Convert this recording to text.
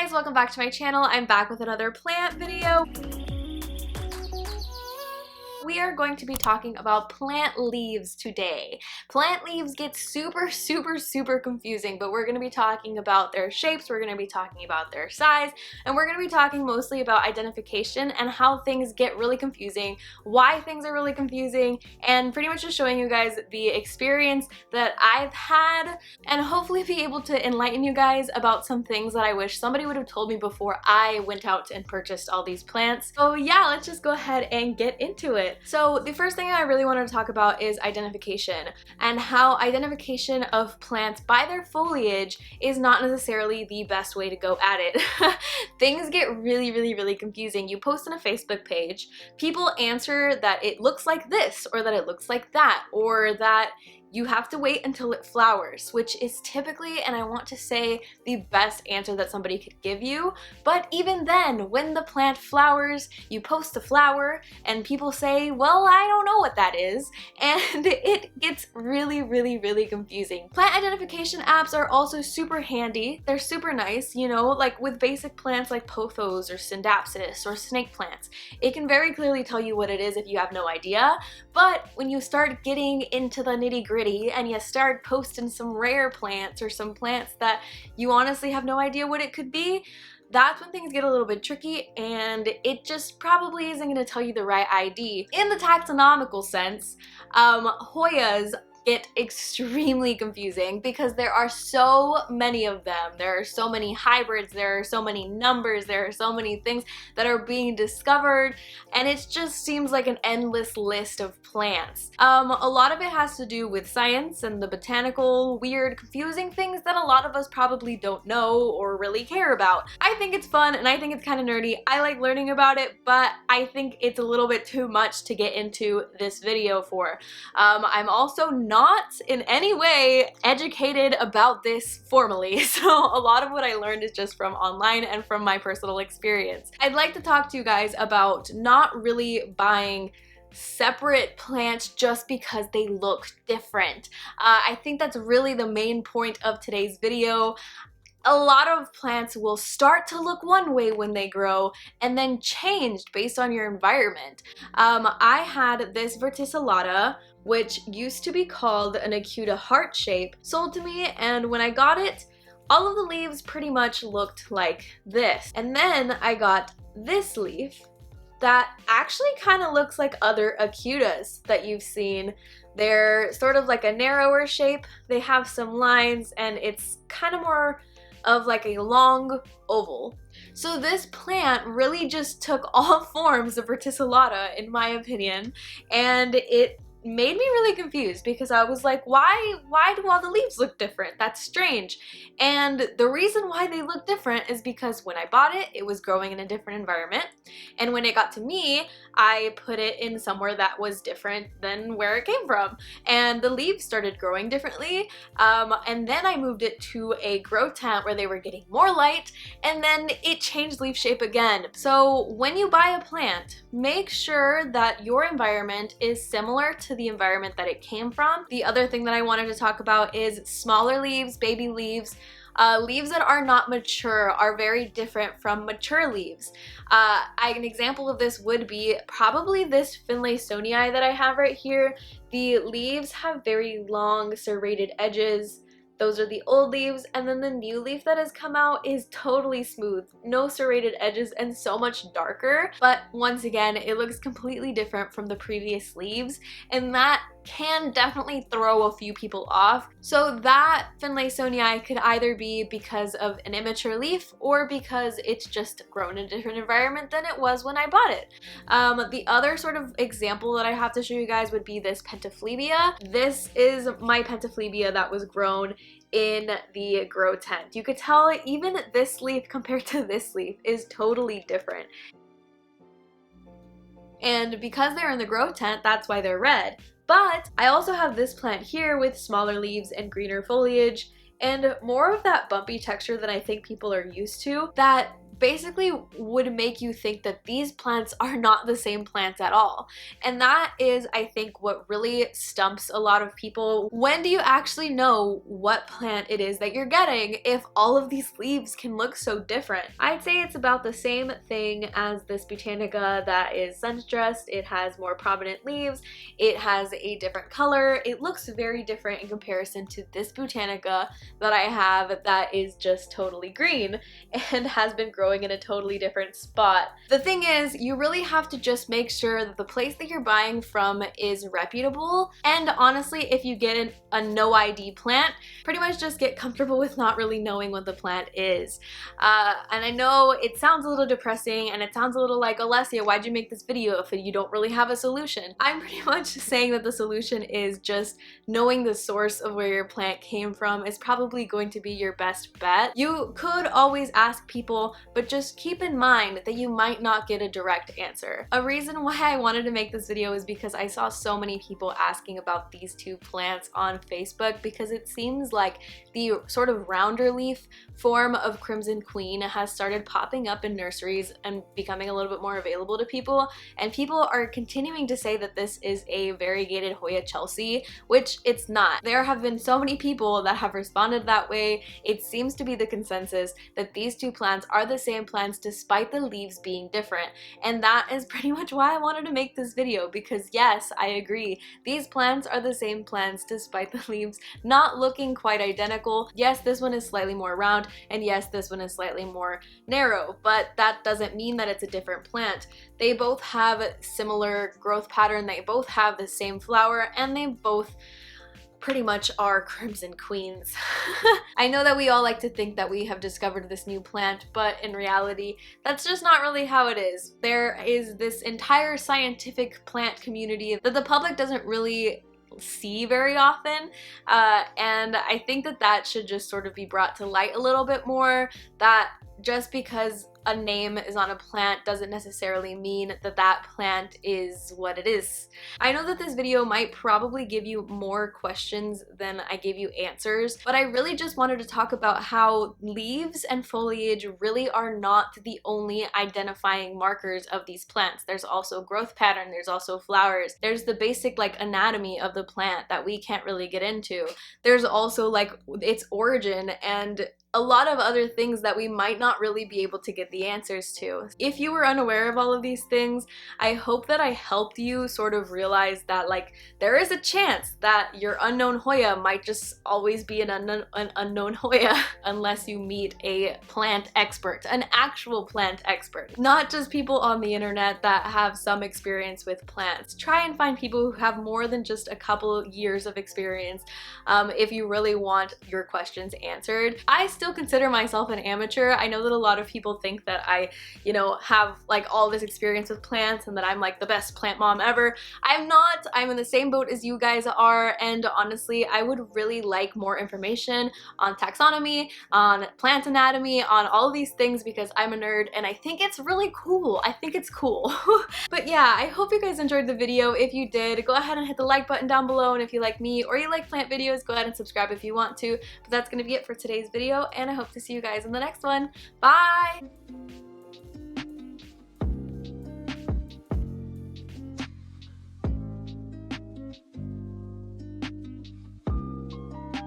guys, welcome back to my channel. I'm back with another plant video. We are going to be talking about plant leaves today. Plant leaves get super confusing, but we're going to be talking about their shapes, we're going to be talking about their size, and we're going to be talking mostly about identification and how things get really confusing, why things are really confusing, and pretty much just showing you guys the experience that I've had and hopefully be able to enlighten you guys about some things that I wish somebody would have told me before I went out and purchased all these plants. So yeah, let's just go ahead and get into it. So the first thing I really wanted to talk about is identification and how identification of plants by their foliage is not necessarily the best way to go at it. Things get really confusing. You post on a Facebook page, people answer that it looks like this or that it looks like that or that you have to wait until it flowers, which is typically, and I want to say, the best answer that somebody could give you. But even then, when the plant flowers, you post the flower and people say, well, I don't know what that is, and it gets really confusing. Plant identification apps are also super handy. They're super nice, you know, like with basic plants like pothos or syndapsis or snake plants. It can very clearly tell you what it is if you have no idea, but when you start getting into the nitty-gritty and you start posting some rare plants or some plants that you honestly have no idea what it could be, that's when things get a little bit tricky and it just probably isn't going to tell you the right ID. In the taxonomical sense, Hoyas get extremely confusing because there are so many of them. There are so many hybrids, there are so many numbers, there are so many things that are being discovered, and it just seems like an endless list of plants. A lot of it has to do with science and the botanical, weird, confusing things that a lot of us probably don't know or really care about. I think it's fun and I think it's kind of nerdy. I like learning about it, but I think it's a little bit too much to get into this video for. I'm also not in any way educated about this formally, so a lot of what I learned is just from online and from my personal experience. I'd like to talk to you guys about not really buying separate plants just because they look different. I think that's really the main point of today's video. A lot of plants will start to look one way when they grow and then change based on your environment. I had this verticillata, which used to be called an acuta heart shape, sold to me, and when I got it, all of the leaves pretty much looked like this. And then I got this leaf that actually kind of looks like other acutas that you've seen. They're sort of like a narrower shape, they have some lines, and it's kind of more of like a long oval. So this plant really just took all forms of verticillata, in my opinion, and it made me really confused because I was like, why do all the leaves look different? That's strange. And the reason why they look different is because when I bought it, it was growing in a different environment, and when it got to me, I put it in somewhere that was different than where it came from, and the leaves started growing differently, and then I moved it to a grow tent where they were getting more light, and then it changed leaf shape again. So when you buy a plant, make sure that your environment is similar to the environment that it came from. The other thing that I wanted to talk about is smaller leaves, baby leaves. Leaves that are not mature are very different from mature leaves. An example of this would be probably this Finlaysonii that I have right here. The leaves have very long serrated edges. Those are the old leaves, and then the new leaf that has come out is totally smooth, no serrated edges, and so much darker. But once again, it looks completely different from the previous leaves, and that can definitely throw a few people off. So that Finlaysonii could either be because of an immature leaf or because it's just grown in a different environment than it was when I bought it. The other sort of example that I have to show you guys would be this Pentaphlebia. This is my Pentaphlebia that was grown in the grow tent. You could tell even this leaf compared to this leaf is totally different. And because they're in the grow tent, that's why they're red. But I also have this plant here with smaller leaves and greener foliage and more of that bumpy texture that I think people are used to that basically would make you think that these plants are not the same plants at all. And that is, I think, what really stumps a lot of people. When do you actually know what plant it is that you're getting if all of these leaves can look so different? I'd say it's about the same thing as this bhutanica that is sun-dressed. It has more prominent leaves, it has a different color, it looks very different in comparison to this bhutanica that I have that is just totally green and has been growing in a totally different spot. The thing is, you really have to just make sure that the place that you're buying from is reputable, and honestly, if you get a no ID plant, pretty much just get comfortable with not really knowing what the plant is. And I know it sounds a little depressing and it sounds a little like, Alessia, why'd you make this video if you don't really have a solution? I'm pretty much saying that the solution is just knowing the source of where your plant came from is probably going to be your best bet. You could always ask people, but just keep in mind that you might not get a direct answer. A reason why I wanted to make this video is because I saw so many people asking about these two plants on Facebook, because it seems like the sort of rounder leaf form of Crimson Queen has started popping up in nurseries and becoming a little bit more available to people, and people are continuing to say that this is a variegated Hoya Chelsea, which it's not. There have been so many people that have responded that way. It seems to be the consensus that these two plants are the same plants despite the leaves being different, and that is pretty much why I wanted to make this video, because yes, I agree, these plants are the same plants despite the leaves not looking quite identical. Yes, this one is slightly more round, and yes, this one is slightly more narrow, but that doesn't mean that it's a different plant. They both have similar growth pattern, they both have the same flower, and they both pretty much are Crimson Queens. I know that we all like to think that we have discovered this new plant, but in reality, that's just not really how it is. There is this entire scientific plant community that the public doesn't really see very often, and I think that that should just sort of be brought to light a little bit more, that just because a name is on a plant doesn't necessarily mean that that plant is what it is. I know that this video might probably give you more questions than I gave you answers, but I really just wanted to talk about how leaves and foliage really are not the only identifying markers of these plants. There's also growth pattern, there's also flowers, there's the basic like anatomy of the plant that we can't really get into. There's also like its origin and a lot of other things that we might not really be able to get the answers to. If you were unaware of all of these things, I hope that I helped you sort of realize that like there is a chance that your unknown Hoya might just always be an unknown Hoya unless you meet a plant expert, an actual plant expert. Not just people on the internet that have some experience with plants. Try and find people who have more than just a couple years of experience if you really want your questions answered. I still consider myself an amateur. I know that a lot of people think that I, you know, have like all this experience with plants and that I'm like the best plant mom ever. I'm not. I'm in the same boat as you guys are, and honestly, I would really like more information on taxonomy, on plant anatomy, on all of these things, because I'm a nerd and I think it's really cool. I think it's cool. But yeah, I hope you guys enjoyed the video. If you did, go ahead and hit the like button down below, and if you like me or you like plant videos, go ahead and subscribe if you want to. But that's gonna be it for today's video, and I hope to see you guys in the next one. Bye!